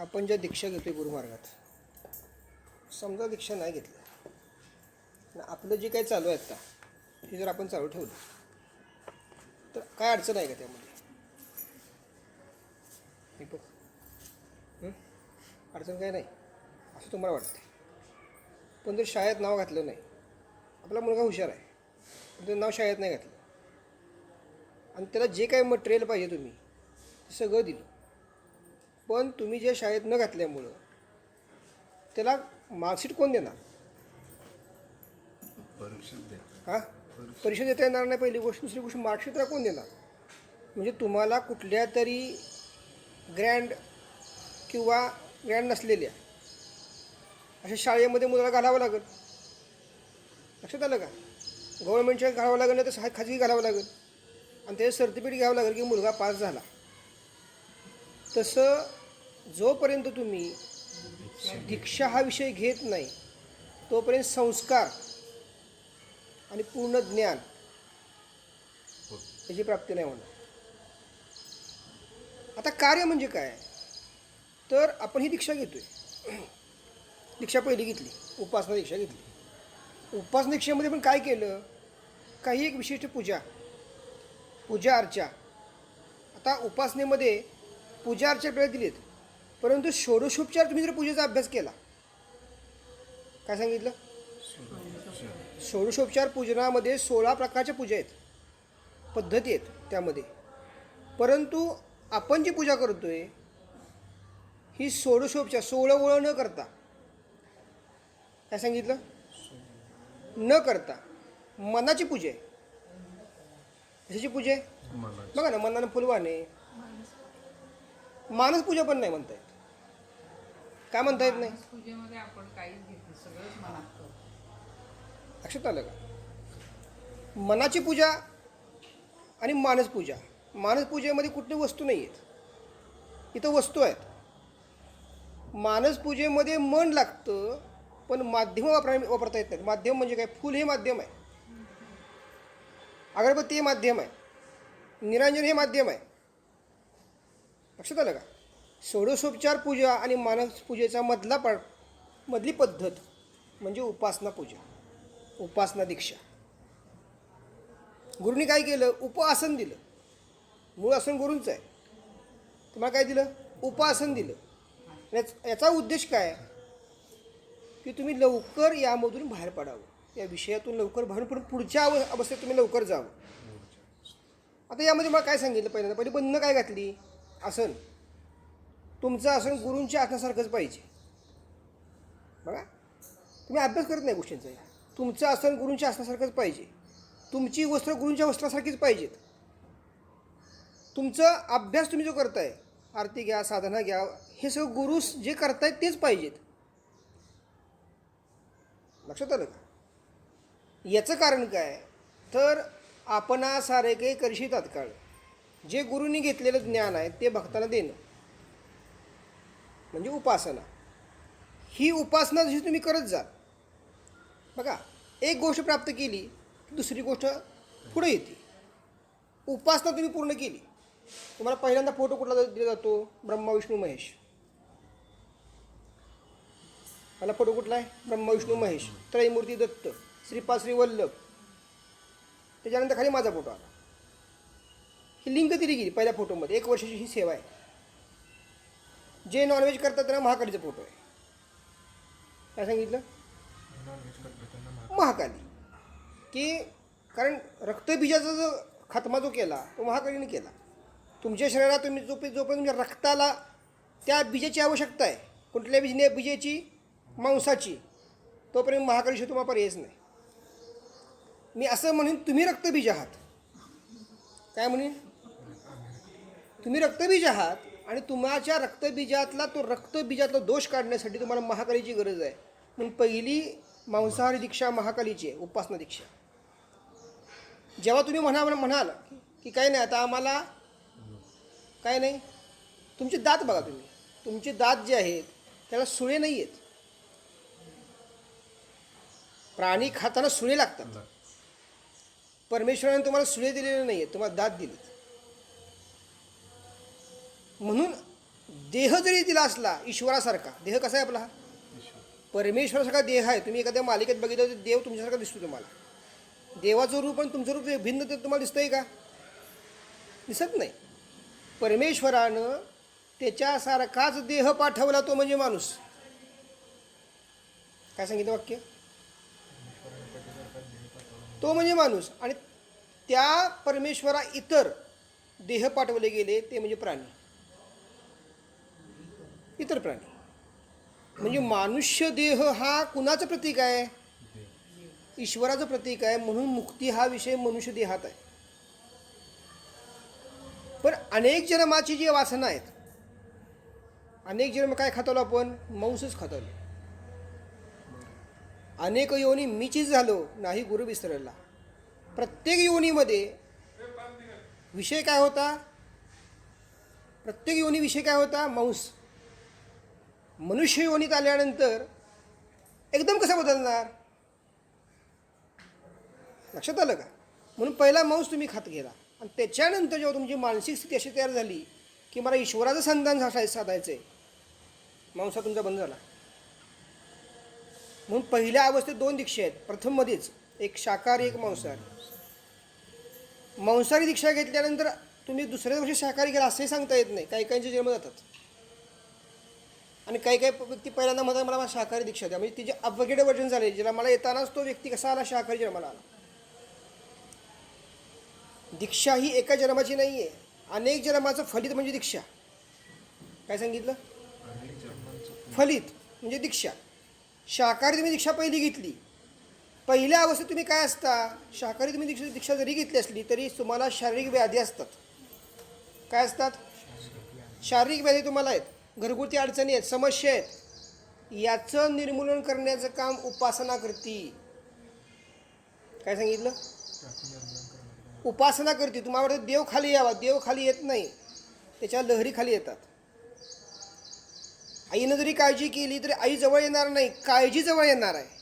आपण ज्या दीक्षा घेतोय गुरुमार्गात, समजा दीक्षा नाही घेतली, आपलं जे काही चालू आहे आता हे जर आपण चालू ठेवलं तर काय अडचण आहे का त्यामध्ये? अडचण काय नाही असं तुम्हाला वाटते. पण जर शाळेत नाव घातलं नाही, आपला मुलगा हुशार आहे पण ते नाव शाळेत नाही घातलं आणि त्याला जे काही मटेरियल पाहिजे तुम्ही ते सगळं दिलं, पण तुम्ही जे शाळेत न घातल्यामुळं त्याला मार्कशीट कोण देणार? हां, परीक्षा देता येणार नाही पहिली गोष्ट. दुसरी गोष्ट मार्कशीट त्याला कोण देणार? म्हणजे तुम्हाला कुठल्या तरी ग्रँड किंवा ग्रँड नसलेल्या अशा शाळेमध्ये मुलाला घालावं लागेल. लक्षात आलं का? गव्हर्नमेंटच्या घालावं लागेल नाही तर खाजगी घालावं लागेल आणि त्याचं सर्टिफिकेट घ्यावं लागेल की मुलगा पास झाला. तसं जोपर्यंत तुम्ही दीक्षा हा विषय घेत नाही तोपर्यंत संस्कार आणि पूर्ण ज्ञान याची प्राप्ती नाही होणार. आता कार्य म्हणजे काय? तर आपण ही दीक्षा घेतोय. दीक्षा पहिली घेतली, उपासना दीक्षा घेतली. उपासना दीक्षेमध्ये पण काय केलं? काही एक विशिष्ट पूजा अर्चा. आता उपासनेमध्ये पूजा अर्चा आपल्याला दिलीत, परंतु षोडशोपचार तुम्ही जर पूजेचा अभ्यास केला, काय सांगितलं? षोडशोपचार पूजनामध्ये 16 प्रकारच्या पूजा आहेत, पद्धती आहेत त्यामध्ये. परंतु आपण जी पूजा करतोय ही षोडशोपचार 16 ओळं न करता, काय सांगितलं? न करता मनाची पूजा आहे. कशाची पूजा आहे? बघा ना, मनानं फुलवाने. मानस पूजा पण नाही म्हणता येत. काय म्हणता येत नाही? पूजेमध्ये आपण काहीच घेतलं, सगळंच मनात करतो. लक्षात आलं का? मनाची पूजा आणि मानस पूजा. मानस पूजेमध्ये कुठली वस्तू नाही आहेत, इथं वस्तू आहेत. मानस पूजेमध्ये मन लागतं पण माध्यम वापरता येत नाहीत. माध्यम म्हणजे काय? फूल हे माध्यम आहे, अगरबत्ती हे माध्यम आहे, निरांजन हे माध्यम आहे. लक्षात आलं का? षोडशोपचार पूजा आणि मानस पूजेचा मधली पद्धत म्हणजे उपासना पूजा, उपासना दीक्षा. गुरुनी काय केलं? उपासन दिलं. मूळ आसन गुरूंचं आहे, तुम्हाला काय दिलं? उपासन दिलं. याचा उद्देश काय? की तुम्ही लवकर यामधून बाहेर पडावं, या विषयातून लवकर बाहेर पडून पुढच्या अवस्थेत तुम्ही लवकर जावं. आता यामध्ये मला काय सांगितलं? पहिल्यांदा पहिली बंधनं काय घातली? आसन. तुमचं आसन गुरूंच्या आसनासारखंच पाहिजे. बघा, तुम्ही अभ्यास करत नाही गोष्टींचा. तुमचं आसन गुरूंच्या आसनासारखंच पाहिजे. तुमची वस्त्र गुरूंच्या वस्त्रासारखीच पाहिजेत. तुमचा अभ्यास तुम्ही जो करताय, आरती घ्या, साधना घ्या, हे सगळं गुरु जे करतायत तेच पाहिजेत. लक्षात आलं का? याचं कारण काय? तर आपणासारे काही करशी तात्काळ जे गुरूंनी घेतलेलं ज्ञान आहे ते भक्तांना देणं म्हणजे उपासना. ही उपासना जशी तुम्ही करत जा. बघा, एक गोष्ट प्राप्त केली की दुसरी गोष्ट पुढे येते. उपासना तुम्ही पूर्ण केली, तुम्हाला पहिल्यांदा फोटो कुठला दिला जातो? ब्रह्मा विष्णू महेश. मला फोटो कुठला आहे? ब्रह्मा विष्णू महेश, त्रयमूर्ती दत्त, श्रीपाद श्री वल्लभ. त्याच्यानंतर खाली माझा फोटो आला. ही लिंक दिली गेली पहिल्या फोटोमध्ये. 1 वर्षाची ही सेवा आहे. जे नॉनव्हेज करतात त्यांना महाकालीचा फोटो आहे. काय सांगितलं? महाकाली. की कारण रक्तबीजाचा जो खात्मा जो केला तो महाकालीने केला. तुमच्या शरीरात तुम्ही जोपर्यंत तुमच्या रक्ताला त्या बीजाची आवश्यकता आहे, कुठल्या बीजाची? मांसाची. तोपर्यंत महाकालीशिवाय तुम्हाला पर्यायच नाही. मी असं म्हणेन, तुम्ही रक्तबीज आहात. काय म्हणेन? तुम्ही रक्तबीज आहात आणि तुमच्या रक्तबीजातला दोष काढण्यासाठी तुम्हाला महाकालीची गरज आहे. म्हणून पहिली मांसाहारी दीक्षा महाकालीची आहे, उपासना दीक्षा. जेव्हा तुम्ही म्हणाल की काही नाही, आता आम्हाला काय नाही, तुमचे दात बघा. तुमचे दात जे आहेत त्याला सुळे नाही आहेत. प्राणी खाताना सुळे लागतात. परमेश्वराने तुम्हाला सुळे दिलेले नाही आहेत, तुम्हाला दात दिलेत. म्हणून देह जरी दिला असला ईश्वरासारखा, देह कसा आहे आपला हा परमेश्वरासारखा देह आहे. तुम्ही एखाद्या मालिकेत बघितलं तर देव तुमच्यासारखा दिसतो तुम्हाला. देवाचं रूप आणि तुमचं रूप भिन्न ते तुम्हाला दिसतंय का? दिसत नाही. परमेश्वरानं त्याच्यासारखाच देह पाठवला, तो म्हणजे माणूस. काय सांगितलं वाक्य? तो म्हणजे माणूस. आणि त्या परमेश्वरा इतर देह पाठवले गेले, ते म्हणजे प्राणी, इतर प्राणी. म्हणजे मानुष्य देह हा कुणाचं प्रतीक आहे? ईश्वराचं प्रतीक आहे. म्हणून मुक्ती हा विषय मनुष्य देहात आहे. पण अनेक जन्माची जी वासना आहेत, अनेक जन्म काय खातवलो आपण? मांसच खातवलो. अनेक योनी मीचीच झालो, नाही गुरु विसरला. प्रत्येक योनीमध्ये विषय काय होता? प्रत्येक योनी विषय काय होता? मांस. मनुष्य योनीत आल्यानंतर एकदम कसं बदलणार? लक्षात आलं का? म्हणून पहिला मांस तुम्ही खात गेला, आणि त्याच्यानंतर जेव्हा तुमची मानसिक स्थिती अशी तयार झाली की मला ईश्वराचं संधान साधायचं आहे, मांसा तुमचा बंद झाला. म्हणून पहिल्या अवस्थेत 2 दीक्षा आहेत. प्रथम मध्येच एक शाकाहारी, एक मांसाहारी. मांसाहारी दीक्षा घेतल्यानंतर तुम्ही दुसऱ्या वर्षी शाकाहारी गेला असंही सांगता येत नाही. काही काहींचे जन्म जातात, आणि काही काही व्यक्ती पहिल्यांदा म्हणतात मला शाकाहारी दीक्षा द्या. म्हणजे तिचे अपग्रेड वर्जन झाले. ज्याला मला येतानाच तो व्यक्ती कसा आला? शाकाहारी जन्माला आला. दीक्षा ही एका जन्माची नाही आहे, अनेक जन्माचं फलित म्हणजे दीक्षा. काय सांगितलं? फलित म्हणजे दीक्षा. शाकाहारी तुम्ही दीक्षा पहिली घेतली, पहिल्या अवस्थेत तुम्ही काय असता? शाकाहारी तुम्ही दीक्षा जरी घेतली असली तरी तुम्हाला शारीरिक व्याधी असतात. काय असतात? शारीरिक व्याधी तुम्हाला आहेत, घरगुती अडचणी आहेत, समस्या आहेत. याचं निर्मूलन करण्याचं काम उपासना करते. काय सांगितलं? उपासना करते. तुम्हाला वाटतं देव खाली यावा, देव खाली येत नाही, त्याच्या लहरी खाली येतात. आईनं जरी काळजी केली तरी आई जवळ येणार नाही, काळजी जवळ येणार आहे.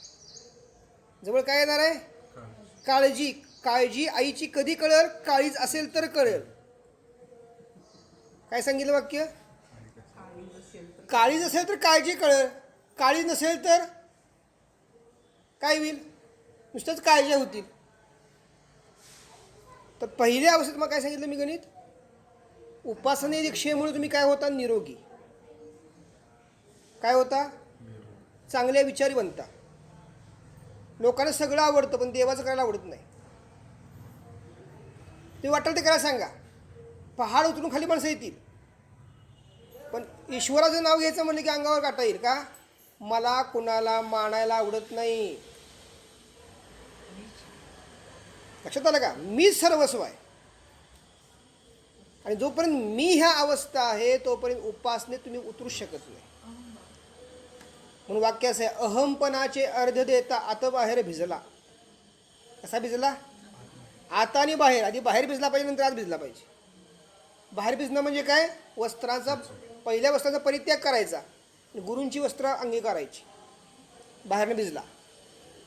जवळ काय येणार आहे? काळजी. काळजी आईची कधी कळेल? काळीज असेल तर कळेल. काय सांगितलं वाक्य? काळीज असेल तर काळजी कळेल, काळीज नसेल तर काय होईल? नुसतंच काळजी होतील. तर पहिल्या अवस्थेत मग काय सांगितलं मी गणित? उपासने दीक्षेमुळे तुम्ही काय होता? निरोगी. काय होता? चांगल्या विचारी बनता. लोकांना सगळं आवडतं पण देवाचं करायला आवडत नाही. ते वाटेल ते करायला सांगा, पहाड उतरून खाली माणसं येतील, पण ईश्वराचं नाव घ्यायचं म्हणलं की अंगावर काटा येईल का? मला कुणाला मानायला आवडत नाही. लक्षात आलं का? मी सर्वस्व आहे. आणि जोपर्यंत मी ह्या अवस्था आहे तोपर्यंत उपासनेत तुम्ही उतरू शकत नाही. म्हणून वाक्य असं आहे, अहमपणाचे अर्ध देता आत बाहेर भिजला. कसा भिजला? आता आणि बाहेर. आधी बाहेर भिजला पाहिजे, नंतर आत भिजला पाहिजे. बाहेर भिजणं म्हणजे काय? वस्त्राचा, पहिल्या वस्त्राचा परित्याग करायचा, गुरूंची वस्त्र अंगीकारायची. बाहेरनं भिजला.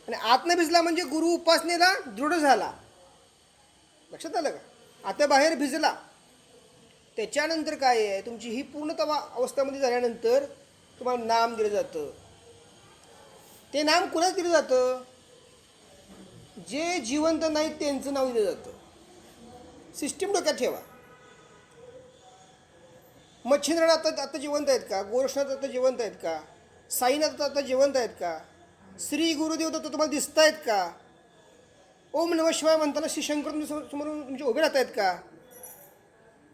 आणि आतनं भिजला म्हणजे गुरु उपासनेला दृढ झाला. लक्षात आलं का? आता बाहेर भिजला. त्याच्यानंतर काय आहे? तुमची ही पूर्णतः अवस्थामध्ये झाल्यानंतर तुम्हाला नाम दिलं जातं. ते नाम कुणाला दिलं जातं? जे जिवंत नाहीत त्यांचं नाव दिलं जातं. सिस्टीम डोक्यात ठेवा. मच्छिंद्रनाथ आता जिवंत आहेत का? गोरक्षनाथ आता जिवंत आहेत का? साईनाथ आता जिवंत आहेत का? श्री गुरुदेव दत्त तुम्हाला दिसत आहेत का? ओम नमः शिवाय म्हणताना श्री शंकर समोरून तुमचे उभे राहत आहेत का?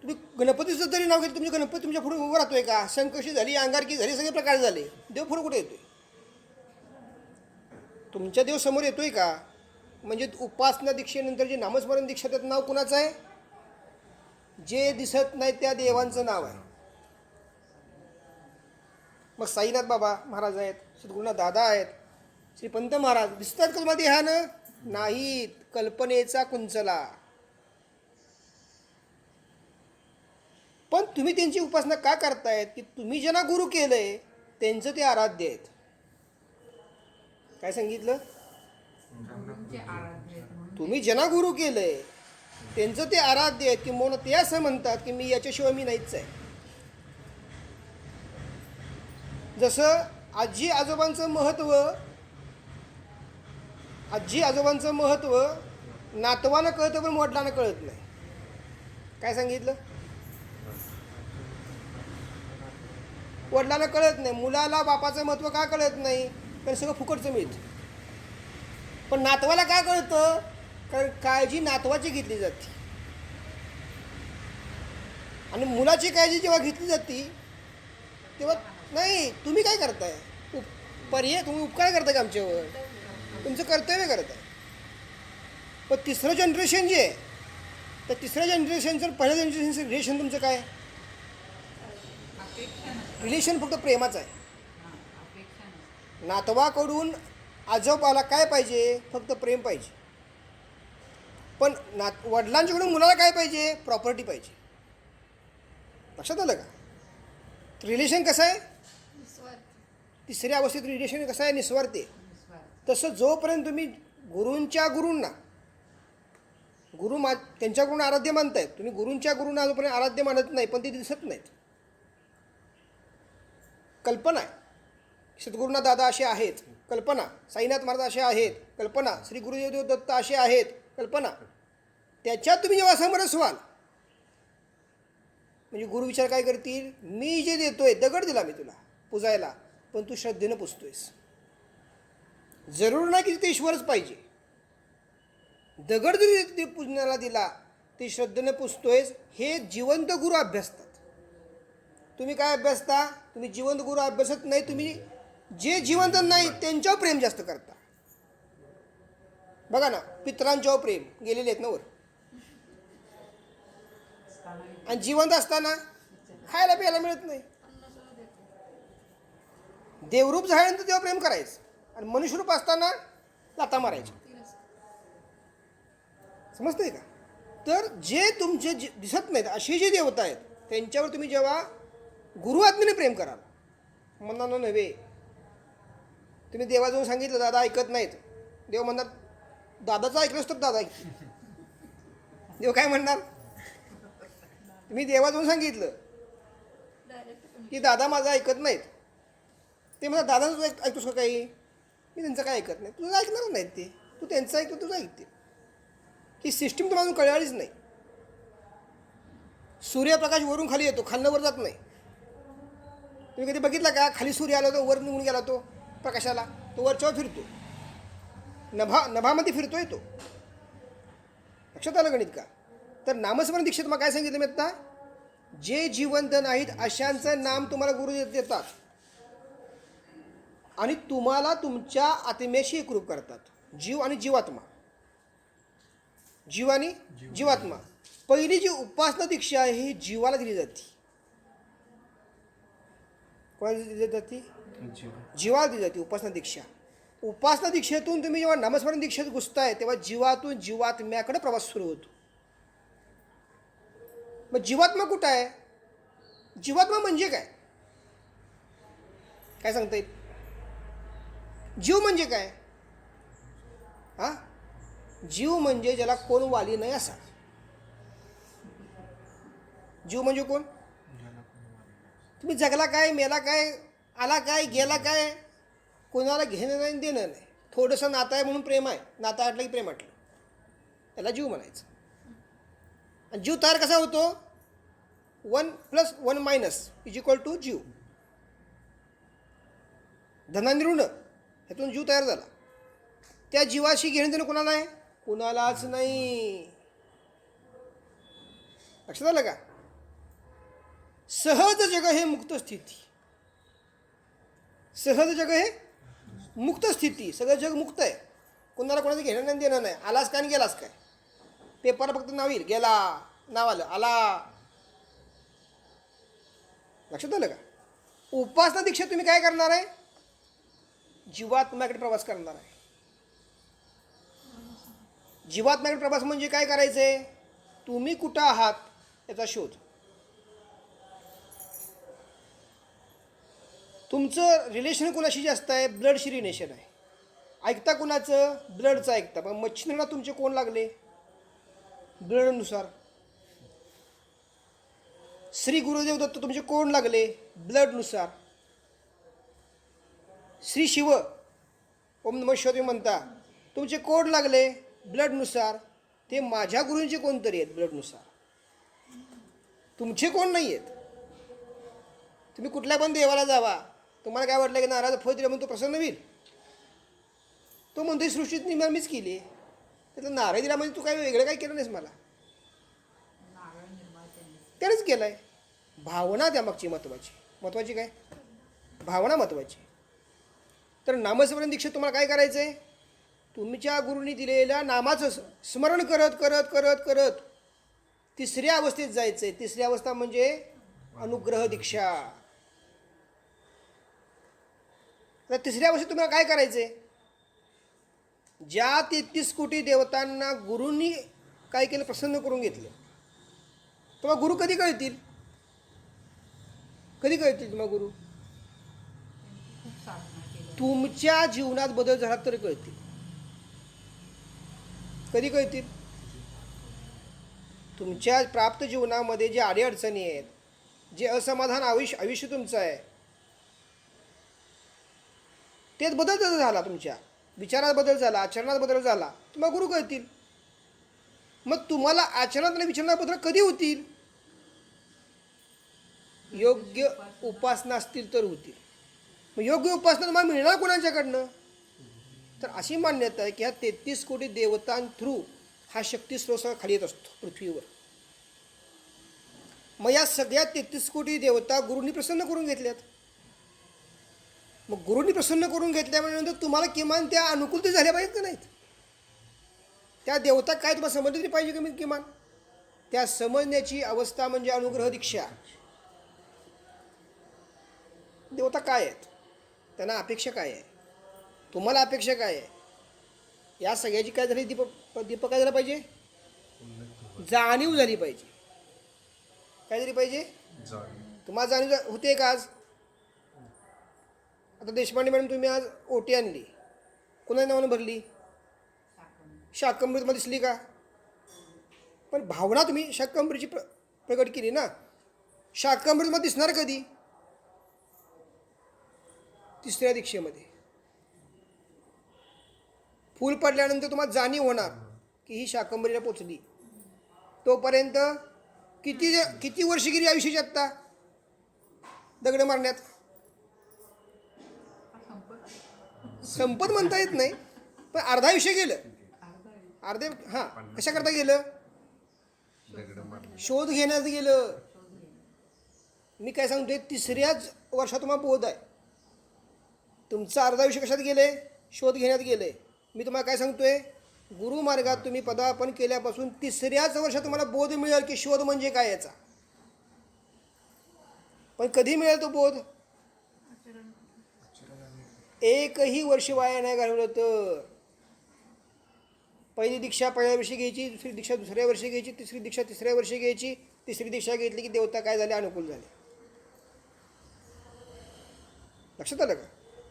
तुम्ही गणपतीचं जरी नाव घेतलं, तुमचे गणपती तुमच्या पुढे उभं राहतोय का? शंकरशी झाली, अंगारकी झाली, सगळे प्रकार झाले, देव पुढे कुठे येतोय? तुमच्या देव समोर येतोय का? म्हणजे उपासना दीक्षेनंतर जे नामस्मरण दीक्षा, त्यात नाव कुणाचं आहे? जे दिसत नाही त्या देवांचं नाव आहे. मग साईनाथ बाबा महाराज आहेत, सद्गुरुनाथ दादा आहेत, श्री पंत महाराज दिसतात का तुम्हाला देहानं? नाहीत. कल्पनेचा कुंचला. पण तुम्ही त्यांची उपासना का करतायत? की तुम्ही ज्यांना गुरु केलंय त्यांचं ते आराध्य आहेत. काय सांगितलं? तुम्ही ज्यांना गुरु केलंय त्यांचं ते आराध्य आहेत. की म्हणून ते असं म्हणतात की मी याच्याशिवाय मी नाहीच आहे. जसं आजी आजोबांचं महत्त्व नातवानं कळतं पण वडिलांना कळत नाही. काय सांगितलं? वडिलांना कळत नाही. मुलाला बापाचं महत्त्व का कळत नाही? कारण सगळं फुकटचं मिळतं. पण नातवाला काय कळतं? कारण काळजी नातवाची घेतली जाते. आणि मुलाची काळजी जेव्हा घेतली जाते तेव्हा नाही, तुम्ही काय करताय? तुम्ही उपकार करताय का आमच्यावर? तुमचं कर्तव्य करताय. पण तिसरं जनरेशन जे आहे, तर तिसऱ्या जनरेशनचं पहिल्या जनरेशनचं रिलेशन तुमचं काय? अपेक्षा नसतात. रिलेशन फक्त प्रेमाचं आहे. हां, अपेक्षा नसतात. नातवाकडून आजोबाला काय पाहिजे? फक्त प्रेम पाहिजे. पण वडिलांच्याकडून मुलाला काय पाहिजे? प्रॉपर्टी पाहिजे. लक्षात आलं का? रिलेशन कसं आहे? तिसऱ्या अवस्थेत रिलेशन कसं आहे? निस्वार्थी. निस्वार्थ. तसं जोपर्यंत तुम्ही गुरूंच्या गुरूंना त्यांच्याकडून आराध्य मानतायत, तुम्ही गुरूंच्या गुरूंना जोपर्यंत आराध्य मानत नाही, पण ते दिसत नाहीत. कल्पना आहे. सद्गुरूंना दादा असे आहेत, कल्पना. साईनाथ महाराज असे आहेत, कल्पना. श्री गुरुदेव दत्त असे आहेत, कल्पना. त्याच्यात तुम्ही जेव्हा समरस व्हाल, म्हणजे गुरु विचार काय करतील? मी जे देतोय, दगड दिला मी तुला पुजायला, पण तू श्रद्धेनं पुजतोयस. जरूर नाही की तिथे ईश्वरच पाहिजे. दगड जरी ते पूजण्याला दिला, ते श्रद्धेनं पुजतोयस. हे जिवंत गुरु अभ्यासतात. तुम्ही काय अभ्यासता? तुम्ही जिवंत गुरु अभ्यासत नाही. तुम्ही जे जिवंत नाही त्यांच्यावर प्रेम जास्त करता. बघा ना, पितरांच्यावर प्रेम, गेलेले आहेत ना वर. आणि जिवंत असताना खायला प्यायला मिळत नाही. देवरूप झाल्यानंतर तेव्हा प्रेम करायचं, आणि मनुष्यरूप असताना लाता मारायची. समजतंय का? तर जे तुमचे दिसत नाहीत असे जे देवता आहेत, त्यांच्यावर तुम्ही जेव्हा गुरु आत्मेने प्रेम कराल, मनानं नव्हे. तुम्ही देवाजवळ सांगितलं दादा ऐकत नाहीत, देव म्हणणार दादाचं ऐकलंच तर दादा ऐकतील. देव काय म्हणणार? तुम्ही देवाजवळ सांगितलं की दादा माझं ऐकत नाहीत, ते म्हणा दादा तुझं ऐकतोस का काही? मी त्यांचं काय ऐकत नाही. तुझं ऐकणार नाहीत ते, तू त्यांचं ऐकतो, तुझं ऐकते. ही सिस्टीम तुम्हाला कळालीच नाही. सूर्यप्रकाश वरून खाली येतो, खालनं वर जात नाही. तुम्ही कधी बघितला का? खाली सूर्य आला होता, वर निघून गेला तो प्रकाशाला, तो वरच्यावर फिरतो, नभामध्ये फिरतोय तो. लक्षात आलं गणित का? तर नामस्मरण दीक्षेत मग काय सांगितलं मी आता? जे जिवंत नाहीत अशांचं नाम तुम्हाला गुरु देतात, आणि तुम्हाला तुमच्या आत्म्याशी एकरूप करतात. जीव आणि जीवात्मा, जीव आणि जीवात्मा. पहिली जी उपासना दीक्षा आहे ही जीवाला दिली जाते. कोणाला दिली जाते? जीवाला दिली जाते उपासना दीक्षा. उपासना दीक्षेतून तुम्ही जेव्हा नामस्मरण दीक्षेत घुसताय, तेव्हा जीवातून जीवात्म्याकडे प्रवास सुरू होतो. मग जीवात्मा कुठं आहे? जीवात्मा म्हणजे काय? काय सांगता येईल? जीव म्हणजे काय? हा, जीव म्हणजे ज्याला कोण वाली नाही असा. जीव म्हणजे कोण? तुम्ही जगला काय, मेला काय, आला काय, गेला काय, कोणाला घेणं नाही देणं नाही. थोडंसं नातं आहे म्हणून प्रेम आहे, नातं आटलं की प्रेम आटलं, त्याला जीव म्हणायचं. आणि जीव तयार कसा होतो? 1 + 1 - = जीव. धनानी ऋण, ह्यातून जीव तयार झाला. त्या जीवाशी घेणं देणं कोणाला आहे? कोणालाच नाही. लक्षात आलं का? सहज जग हे मुक्त स्थिती. सहज जग हे मुक्त स्थिती. सगळं जग मुक्त आहे. कोणाला कोणाचं घेणं नाही देणं नाही. आलास काय आणि गेलास काय. पेपर फक्त नाव येईल, गेला, नाव आलं, आला. लक्षात आलं का? उपासना दीक्षेत तुम्ही काय करणार आहे? जीवात्म्याकडे प्रवास करणार आहे. जीवात्म्याकडे प्रवास म्हणजे काय करायचं आहे? तुम्ही कुठं आहात याचा शोध. तुमचं रिलेशन कुणाशी जास्त आहे? ब्लडशी रिलेशन आहे. ऐकता कुणाचं? ब्लडचं ऐकता. मग मच्छिंद्रला तुमचे कोण लागले? ब्लडनुसार. श्री गुरुदेव दत्त तुमचे कोण लागले? ब्लडनुसार. श्री शिव ओम नमः शिवाय तुम्ही म्हणता, तुमचे कोड लागले ब्लडनुसार, ते माझ्या गुरूंचे कोणतरी आहेत ब्लडनुसार, तुमचे कोण नाही आहेत. तुम्ही कुठल्या पण देवाला जावा, तुम्हाला काय वाटलं की नारळ फळ दिलं म्हणून तो प्रसन्न होईल. तो म्हणतो ही सृष्टीत निर्माण मीच केली, त्यातलं नारळ दिला म्हणजे तू काय वेगळं काय केलं नाहीस मला, नारळ निर्माण त्यांनी. त्यानेच केलं आहे. भावना त्यामागची महत्त्वाची काय, भावना महत्त्वाची. तर नामस्मरण दीक्षेत तुम्हाला काय करायचं आहे, तुमच्या गुरूंनी दिलेल्या नामाचं स्मरण करत करत करत करत तिसऱ्या अवस्थेत जायचं आहे. तिसरी अवस्था म्हणजे अनुग्रह दीक्षा. तर तिसऱ्या अवस्थेत तुम्हाला काय करायचं आहे, ज्या 33 कोटी देवतांना गुरूंनी काय केलं, प्रसन्न करून घेतलं. तुम्हाला गुरु कधी कळतील, कधी कळतील तुम्हाला गुरु, खूप साधना केली. तुमच्या जीवनात बदल झाला तर कळतील. कधी कळतील, तुमच्या प्राप्त जीवनामध्ये जे अडीअडचणी आहेत, जे असमाधान आयुष्य तुमचं आहे, तेच बदल झाला, तुमच्या विचारात बदल झाला, आचरणात बदल झाला, तुम्हाला गुरु कळतील. मग तुम्हाला आचरणात आणि विचारणात बदल कधी होतील, योग्य उपासना असतील तर होतील. मग योग्य उपासना तुम्हाला मिळणार कोणाच्याकडनं, तर अशी मान्यता आहे की ह्या 33 कोटी देवतांथ्रू हा शक्तिस्रोत सगळा खाली येत असतो पृथ्वीवर. मग या सगळ्या 33 कोटी देवता गुरूंनी प्रसन्न करून घेतल्यात. मग गुरूंनी प्रसन्न करून घेतल्यानंतर तुम्हाला किमान त्या अनुकूलता झाल्या पाहिजेत का नाहीत, त्या देवता काय तुम्हाला समजली तरी पाहिजे कमीत किमान. त्या समजण्याची अवस्था म्हणजे अनुग्रह दीक्षा. देवता काय आहेत, त्यांना अपेक्षा काय आहे, तुम्हाला अपेक्षा काय आहे, या सगळ्याची काय झाली, दीपक काय झालं पाहिजे, जाणीव झाली पाहिजे. काय झाली पाहिजे, तुम्हाला जाणीव होते का आज. आता देशपांडे मॅडम तुम्ही आज ओटी आणली, कोणाच्या नावानं भरली, शाकंभरीमध्ये दिसली का, पण भावना तुम्ही शाकंभरीची प्रकट केली ना. शाकंभरीमध्ये दिसणार कधी, तिसऱ्या दीक्षेमध्ये. फूल पडल्यानंतर तुम्हाला जाणीव होणार की ही शाकंभरीला पोचली. तोपर्यंत किती वर्ष गेली आयुष्याची आत्ता दगड मारण्यात, संपत म्हणता येत नाही, पण अर्धा आयुष्य गेलं. अर्धे हां कशा करता गेलं, शोध घेण्यात गेलं. मी काय सांगतोय, तिसऱ्याच वर्षात तुम्हाला बोध आहे. तुमचं अर्धा आयुष्य कशात गेले, शोध घेण्यात गेले. मी तुम्हाला काय सांगतोय, गुरुमार्गात तुम्ही पदार्पण केल्यापासून तिसऱ्याच वर्षात तुम्हाला बोध मिळेल की शोध म्हणजे काय याचा. पण कधी मिळेल तो बोध, एकही वर्ष वाया नाही घालवलं तर. पहिली दीक्षा पहिल्या वर्षी घ्यायची, दुसरी दीक्षा दुसऱ्या वर्षी घ्यायची, तिसरी दीक्षा तिसऱ्या वर्षी घ्यायची. तिसरी दीक्षा घेतली की देवता काय झाले, अनुकूल झाले. लक्षात आलं का.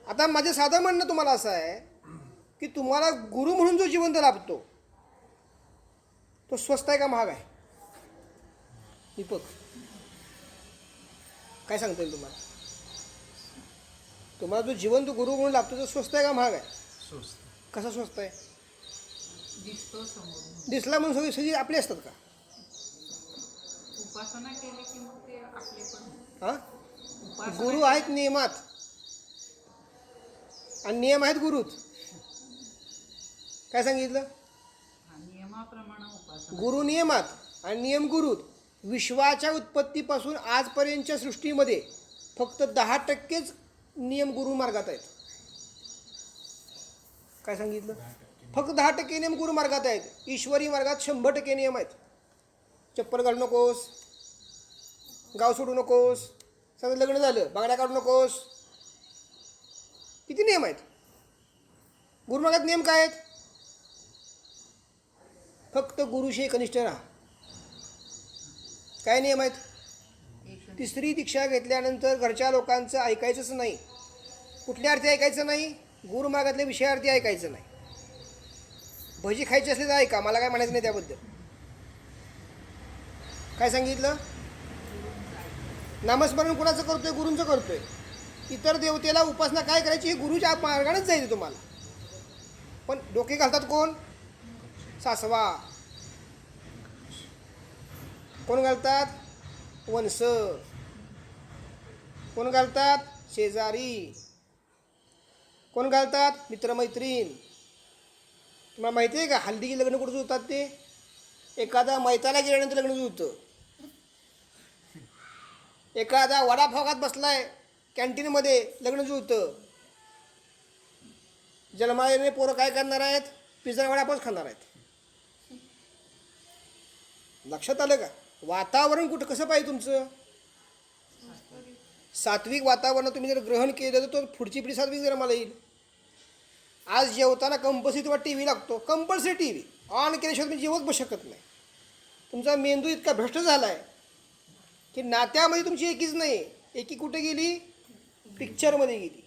आता माझं साधं म्हणणं तुम्हाला असं आहे की तुम्हाला गुरु म्हणून जो जिवंत लाभतो तो स्वस्त आहे का महाग आहे, दीपक काय सांगता येईल तुम्हाला. तुम्हाला जो जिवंत गुरु म्हणून लाभतो तो स्वस्त आहे का महाग आहे, कसा स्वस्त आहे, दिसतो समोर. दिसला म्हणून सगळी सगळी आपली असतात का, उपासना केली की मग ते आपले पण. हां उपासना गुरु आहेत नियमात आणि नियम आहेत गुरुत. काय सांगितलं, नियमाप्रमाणे उपासना. गुरु नियमात आणि नियम गुरुत. विश्वाच्या उत्पत्तीपासून आजपर्यंतच्या सृष्टीमध्ये फक्त 10%च नियम गुरु मार्गात आहेत. काय सांगितलं, फक्त 10% नियम गुरु मार्गात आहेत. ईश्वरी मार्गात 100% नियम आहेत. चप्पल घालू नकोस, गाव सोडू नकोस, सगळं लग्न झालं बांगड्या काढू नकोस, किती नियम आहेत. गुरुमार्गात नियम काय आहेत, फक्त गुरुशी एकनिष्ठ राहा. काय नियम आहेत, तिसरी दीक्षा घेतल्यानंतर घरच्या लोकांचं ऐकायचंच नाही. कुठल्या अर्थी ऐकायचं नाही, गुरुमार्गातल्या विषयार्थी ऐकायचं नाही. भजी खायची असली तर ऐका, मला काय म्हणायचं नाही त्याबद्दल. काय सांगितलं, नामस्मरण कुणाचं करतोय, गुरूंचं करतोय. इतर देवतेला उपासना काय करायची हे गुरुच्या मार्गानेच जायचं तुम्हाला. पण डोके घालतात कोण? सासवा. कोण घालतात? वंश. कोण घालतात? शेजारी. कोण घालतात? मित्रमैत्रीण. तुम्हाला माहिती आहे का हल्दीची लग्न कुठं जुळतात ते? एखादा मैताला गेल्यानंतर लग्न जुळतं. एखादा वडापावात बसलाय कॅन्टीनमध्ये लग्न जुळतं. जन्माने पोरं काय करणार आहेत? पिझ्झा वडापावच खाणार आहेत. लक्षात आलं का? वातावरण कुठं कसं पाहिजे तुमचं? सात्विक वातावरण तुम्ही जर ग्रहण केलं तर तो पुढची पिढी सात्विक जन्माला येईल. आज जेवताना कंपल्सरी तुम्हाला टी व्ही लागतो. कंपल्सरी टी व्ही ऑन केल्याशिवाय तुम्ही जेवत बसू शकत नाही. तुमचा मेंदू इतका भ्रष्ट झाला आहे की नात्यामध्ये तुमची एकीच नाही. एकी कुठे गेली? पिक्चरमध्ये गेली.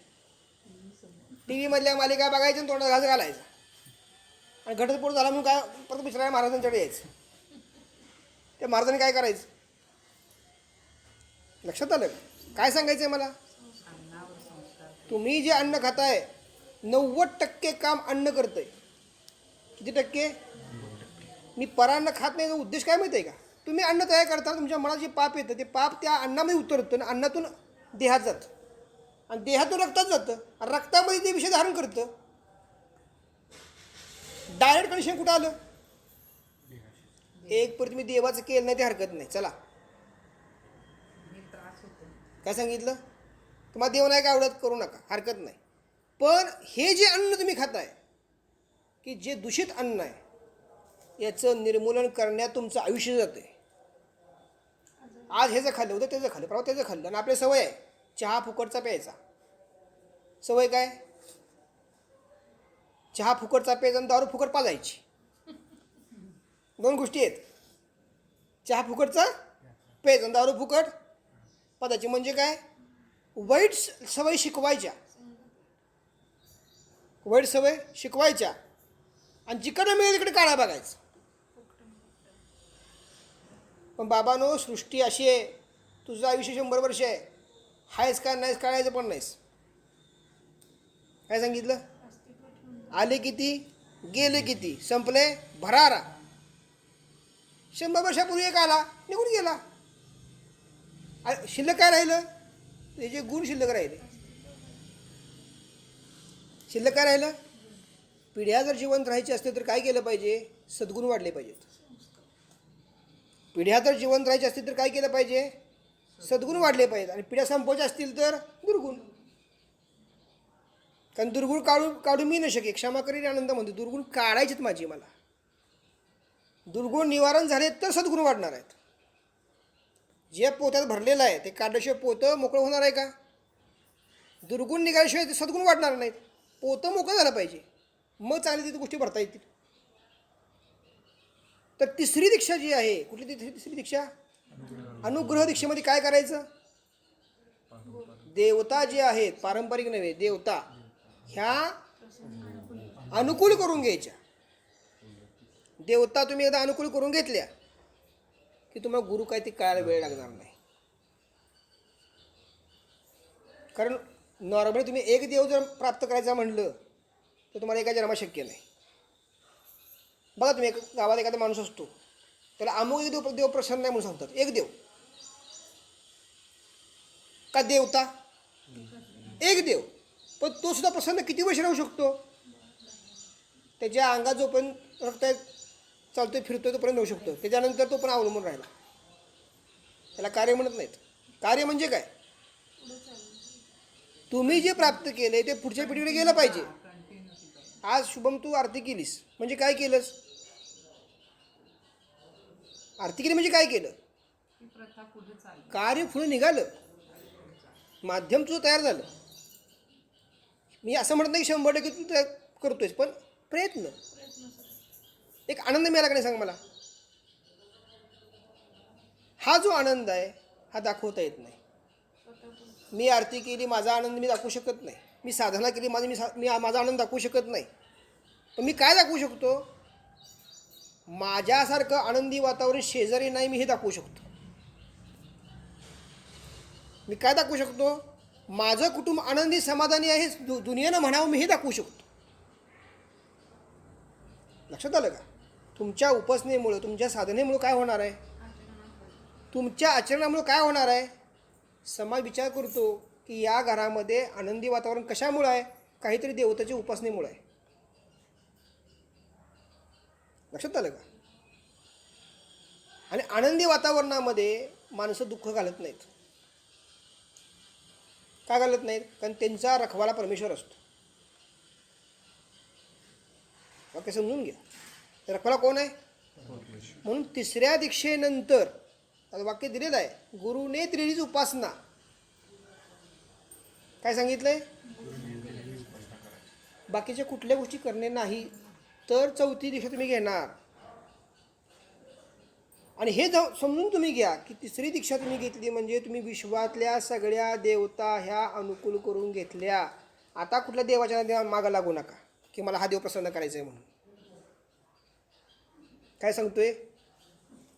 टी व्हीमधल्या मालिका बघायच्या आणि तोंडात घास घालायचा आणि घटस्फोट झाला म्हणून काय परत विचारायला महाराजांच्याकडे यायचं. त्या महाराजांनी काय करायचं? लक्षात आलं का? काय सांगायचं आहे मला? अन्नावर संस्कार. तुम्ही जे अन्न खाताय 90% काम अन्न करतंय. किती टक्के? मी परान्न खात नाही. उद्देश काय माहिती आहे का? तुम्ही अन्न तयार करता, तुमच्या मनात जे पाप येतं ते पाप त्या अन्नामध्ये उतरतं आणि अन्नातून देहात जातं आणि देहातून रक्तात जातं आणि रक्तामध्ये ते विषय धारण करतं. डायरेक्ट कंडिशन कुठं आलं? एक पर तुम्ही देवाचं केलं नाही ते हरकत नाही. चला मी त्रास होतो. काय सांगितलं? तुम्हाला देव नाही का आवडत? करू नका, हरकत नाही. पण हे जे अन्न तुम्ही खाताय की जे दूषित अन्न आहे याचं निर्मूलन करण्यात तुमचं आयुष्य जातं आहे. आज ह्याचं खाल्लं, उद्या त्याचं खाल्लं, परवा त्याचं खाल्लं आणि आपल्या सवय आहे चहा फुकटचा प्यायचा. सवय काय? चहा फुकटचा प्यायचा आणि दारू फुकट पाजायची. दोन गोष्टी आहेत. चहा फुकटचा प्यायचा आणि दारू फुकट पाजायची. म्हणजे काय? वाईट सवय शिकवायच्या. वाईट सवय शिकवायच्या आणि जिकडं मिळेल तिकडे काळा बघायचं. पण बाबांनो, सृष्टी अशी आहे, तुझं आयुष्य 100 वर्ष आहे. हायच का नाहीस कळायचं पण नाहीस. काय सांगितलं? आले किती, गेले किती, संपले भरारा. 100 वर्षापूर्वी एक आला, निघून गेला. शिल्लक काय राहिलं? त्याचे गुण शिल्लक राहिले. शिल्लक काय राहिलं? पिढ्या जर जिवंत राहायची असते तर काय केलं पाहिजे? सद्गुण वाढले पाहिजेत. पिढ्या जर जिवंत राहायची असतील तर काय केलं पाहिजे? सद्गुण वाढले पाहिजेत. आणि पिढ्या संपवायच्या असतील तर दुर्गुण. कारण दुर्गुण काढू मी न शके. क्षमा करीन आनंद म्हणतो. दुर्गुण काढायचेत माझी मला. दुर्गुण निवारण झाले तर सद्गुण वाढणार आहेत. जे पोत्यात भरलेलं आहे ते काढल्याशिवाय पोतं मोकळं होणार आहे का? दुर्गुण निघाल्याशिवाय ते सद्गुण वाढणार नाहीत. पोतं मोकळं झालं पाहिजे, मग चांगली तिथे गोष्टी भरता येतील. तर तिसरी दीक्षा जी आहे, कुठली तिसरी दीक्षा? अनुग्रह दीक्षेमध्ये काय करायचं? देवता जे आहेत, पारंपरिक नव्हे, देवता ह्या अनुकूल करून घ्यायच्या. देवता तुम्ही एकदा अनुकूल करून घेतल्या की तुम्हाला गुरु काय ते कळायला वेळ लागणार नाही. कारण नॉर्मली तुम्ही एक देव जर प्राप्त करायचा म्हणलं तर तुम्हाला एका जन्मात शक्य नाही. बघा, तुम्ही एक गावात एखादा माणूस असतो, त्याला अमुक एक देव प्रसन्न नाही म्हणून सांगतात. एक देव का देवता? एक देव. पण तो सुद्धा प्रसन्न किती वर्ष राहू शकतो? त्याच्या अंगात जोपर्यंत रक्त चालतोय फिरतोय तोपर्यंत राहू शकतो. त्याच्यानंतर तो पण अवलंबून राहिला. त्याला कार्य म्हणत नाहीत. कार्य म्हणजे काय? तुम्ही जे प्राप्त केले ते पुढच्या पिढीकडे गेलं पाहिजे. आज शुभम तू आरती केलीस म्हणजे काय केलंस? आरती केली म्हणजे काय केलं? ही प्रथा पुढे चालली. कार्य पुढे निघालं, माध्यम तुझं तयार झालं. मी असं म्हणत नाही 100% तू तयार करतोयस, पण प्रयत्न. एक आनंद मिळाला का नाही सांग मला? हा जो आनंद आहे हा दाखवता येत नाही. मी आरती केली, माझा आनंद मी दाखवू शकत नाही. मी साधना केली, मी माझा आनंद दाखवू शकत नाही. पण मी काय दाखवू शकतो? माझ्यासारखं आनंदी वातावरण शेजारी नाही, मी हे दाखवू शकतो. मी काय दाखवू शकतो? माझं कुटुंब आनंदी समाधानी आहे दुनियेनं म्हणावं मी हे दाखवू शकतो. लक्षात आलं का? तुमच्या उपासनेमुळं तुमच्या साधनेमुळं काय होणार आहे? तुमच्या आचरणामुळं काय होणार आहे? समाज विचार करतो की या घरामध्ये आनंदी वातावरण कशामुळं आहे? काहीतरी देवतेच्या उपासनेमुळं आहे. लक्षात आलं का? आणि आनंदी वातावरणामध्ये माणसं दुःख घालत नाहीत. का घालत नाहीत? कारण त्यांचा रखवाला परमेश्वर असतो. वाक्य समजून घ्या. रखवाला कोण आहे? म्हणून तिसऱ्या दीक्षेनंतर आता वाक्य दिलेलं आहे, गुरुने त्रिणीची उपासना. काय सांगितलंय? बाकीच्या कुठल्या गोष्टी करणे नाही, तर चौथी दीक्षा तुम्ही घेणार. आणि हे समजून तुम्ही घ्या की तिसरी दीक्षा तुम्ही घेतली म्हणजे तुम्ही विश्वातल्या सगळ्या देवता ह्या अनुकूल करून घेतल्या. आता कुठल्या देवाच्या मागं लागू नका की मला हा देव प्रसन्न करायचा आहे म्हणून. काय सांगतोय?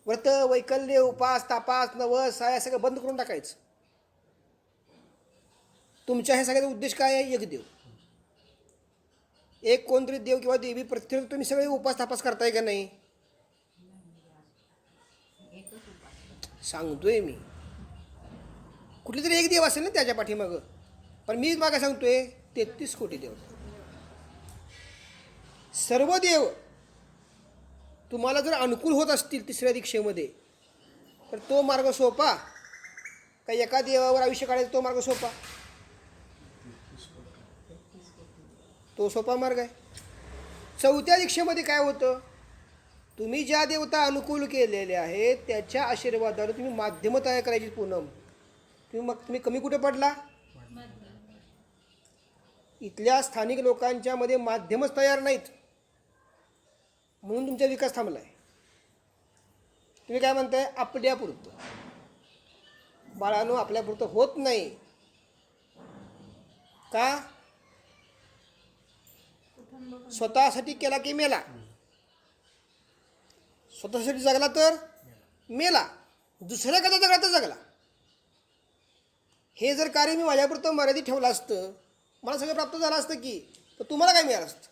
व्रत, वैकल्य, उपास, तापास, नवस हे सगळं बंद करून टाकायचं. तुमच्या ह्या सगळ्याचा उद्देश काय आहे? एक देव, एक कोणतरी देव किंवा देवी. प्रत्येक तुम्ही सगळे उपास तापास करताय का नाही? सांगतोय मी, कुठली तरी एक देव असेल ना त्याच्या पाठीमागं. पण मी मागं सांगतोय 33 कोटी देव. सर्व देव तुम्हाला जर अनुकूल होत असतील तिसऱ्या दीक्षेमध्ये, तर तो मार्ग सोपा का एका देवावर आयुष्य काढायचा? तो मार्ग सोपा, तो सोपा मार्ग आहे. चौथ्या दीक्षेमध्ये काय होतं? तुम्ही ज्या देवता अनुकूल केलेल्या आहेत त्याच्या आशीर्वादाने तुम्ही माध्यम तयार करायची. पूनम तुम्ही कमी कुठे पडला? इथल्या स्थानिक लोकांच्या मध्ये माध्यमच तयार नाहीत, म्हणून तुमचा विकास थांबलाय. तुम्ही काय म्हणताय? आपल्यापुरतं. बाळांनो, आपल्यापुरतं होत नाही. का? स्वतःसाठी केला की मेला. स्वतःसाठी जगला तर मेला, दुसऱ्याकडे जगला तर जगला. हे जर कार्य मी माझ्यापुरतं मर्यादित ठेवलं असतं, मला सगळं प्राप्त झालं असतं की, तर तुम्हाला काय मिळालं असतं?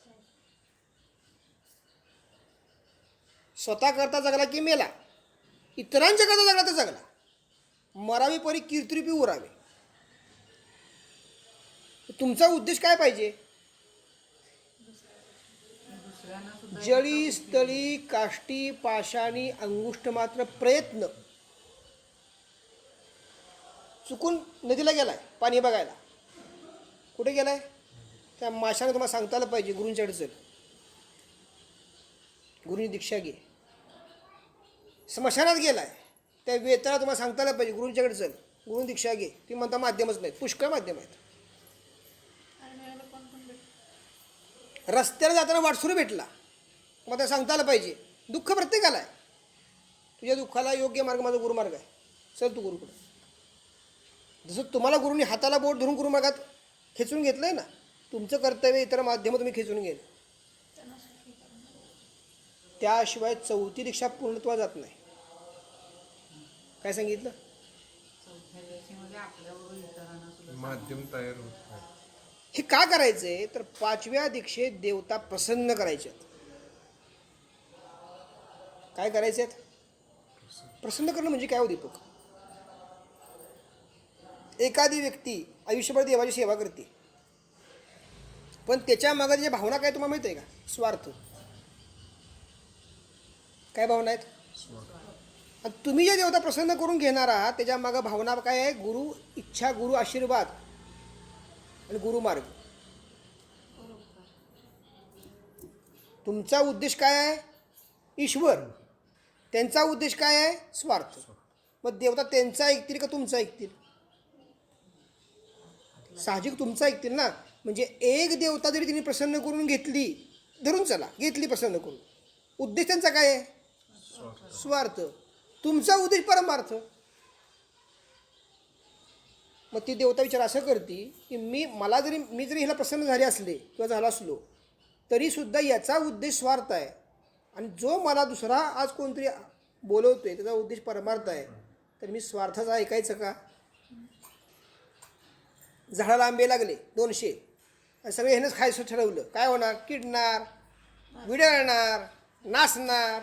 स्वतः करता जगला की मेला, इतरांच्या करता जगला तर जगला. मरावी परी कीर्तिरूपी उरावे. तुमचा उद्देश काय पाहिजे? जळी, स्थळी, काष्टी, पाषाणी, अंगुष्ठ मात्र प्रयत्न. चुकून नदीला गेलाय पाणी बघायला, कुठे गेलाय? त्या माशाने तुम्हाला सांगता आलं पाहिजे गुरूंच्याकडे चल, गुरुनी दीक्षा घे. स्मशानात गेलाय, त्या वेताला तुम्हाला सांगता आलं पाहिजे गुरूंच्याकडे चल, गुरुनी दीक्षा घे. तुम्ही म्हणता माध्यमच नाहीत. पुष्कळ माध्यम आहेत. रस्त्याला जाताना वाटसुरू भेटला, मग त्या सांगता आलं पाहिजे. दुःख प्रत्येकाला आहे. तुझ्या दुःखाला योग्य मार्ग माझा गुरुमार्ग आहे, चल तू गुरुकडे. जसं तुम्हाला गुरुनी हाताला बोट धरून गुरुमार्गात खेचून घेतलं आहे ना, तुमचं कर्तव्य इतर माध्यमं तुम्ही खेचून घ्याल. त्याशिवाय चौथी दीक्षा पूर्णत्वा जात नाही. काय सांगितलं? माध्यम तयार होत नाही. हे का करायचंय? तर 5व्या दीक्षेत देवता प्रसन्न करायच्यात. काय करायचे? प्रसन्न करणं म्हणजे काय हो दीपक? एखादी व्यक्ती आयुष्यभर देवाची सेवा करते, पण त्याच्या मागे ज्या भावना काय तुम्हाला माहिती आहे का? स्वार्थ. काय भावना आहेत? आणि तुम्ही जे देवता प्रसन्न करून घेणार आहात त्याच्या मागे भावना काय आहे? गुरु इच्छा, गुरु आशीर्वाद आणि गुरुमार्ग. तुमचा उद्देश काय आहे? ईश्वर. त्यांचा उद्देश काय आहे? स्वार्थ. मग देवता त्यांचा ऐकतील का तुमचा ऐकतील? साहजिक तुमचा ऐकतील ना. म्हणजे एक देवता जरी तिने प्रसन्न करून घेतली, धरून चला, घेतली प्रसन्न करून, उद्देश त्यांचा काय आहे? स्वार्थ. तुमचा उद्देश परमार्थ. मग ती देवता विचार असं करते की मी जरी ह्याला प्रसन्न झाले असले किंवा झाला असलो तरीसुद्धा याचा उद्देश स्वार्थ आहे, आणि जो मला दुसरा आज कोणतरी बोलवतोय त्याचा उद्देश परमार्थ आहे, तर मी स्वार्थाचा ऐकायचं का? झाडाला आंबे लागले 200 आणि सगळे ह्यानंच खायचं ठरवलं, काय होणार? किडणार, विडळणार, नाचणार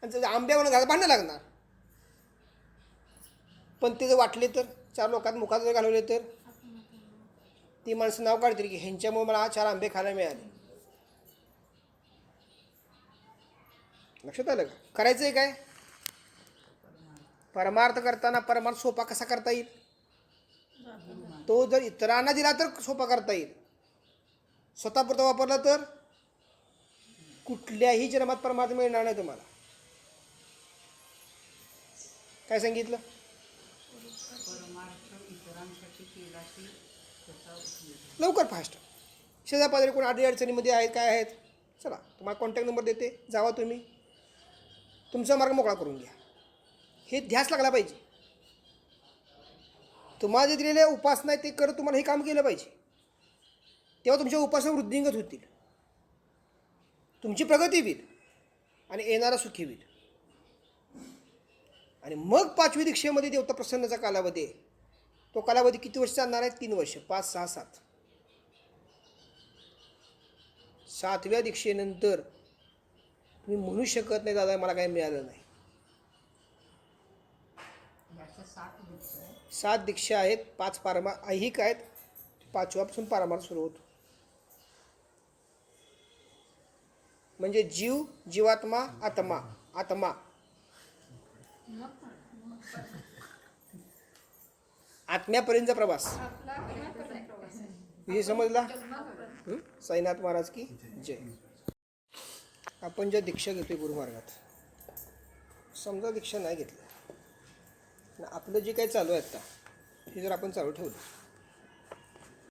आणि त्याच्या आंब्यावर घाल भांडणं लागणार. पण ते जर वाटले तर 4 लोकांत मुखात जर घालवले तर ती माणसं नाव काढतील की ह्यांच्यामुळे मला 4 आंबे खायला मिळाले. लक्षात आलं का? करायचं आहे काय? परमार्थ करताना परमार्थ सोपा कसा करता येईल? तो जर इतरांना दिला तर सोपा करता येईल. स्वतःपुरता वापरला तर कुठल्याही जन्मात परमार्थ मिळणार नाही तुम्हाला. काय सांगितलं? परमार्थ इतरांसाठी केला की त्याचा उपयोग. लवकर फास्ट. शेजापाजारी कोण अडचणीमध्ये आहेत, काय आहेत, चला तुम्हाला कॉन्टॅक्ट नंबर देते, जावा तुम्ही, तुमचा मार्ग मोकळा करून घ्या. हे ध्यास लागला पाहिजे. तुम्हाला जे दिलेले उपासना आहे ते करत तुम्हाला हे काम केलं पाहिजे. तेव्हा तुमच्या उपासना वृद्धिंगत होतील, तुमची प्रगती होईल आणि येणारा सुखी होईल. आणि मग 5वी दीक्षेमध्ये देवता प्रसन्नाचा कालावधी आहे. तो कालावधी किती वर्ष चालणार आहे? 3 वर्ष, 5, 6, 7. 7व्या दीक्षेनंतर तुम्ही म्हणू शकत नाही दादा मला काही मिळालं नाही. याच्या 7 दिवस आहे. 7 दीक्षा आहेत, 5 ऐहिक आहेत, 5व्यापासून पारमार्थ सुरू होतो. म्हणजे जीव, जीवात्मा, आत्मा, आत्मा. आत्म्यापर्यंतचा प्रवास. विषय समजला? साईनाथ महाराज की जय. आपण ज्या दीक्षा घेतोय गुरुमार्गात, समजा दीक्षा नाही घेतली, आपलं जे काही चालू आहे आता हे जर आपण चालू ठेवलं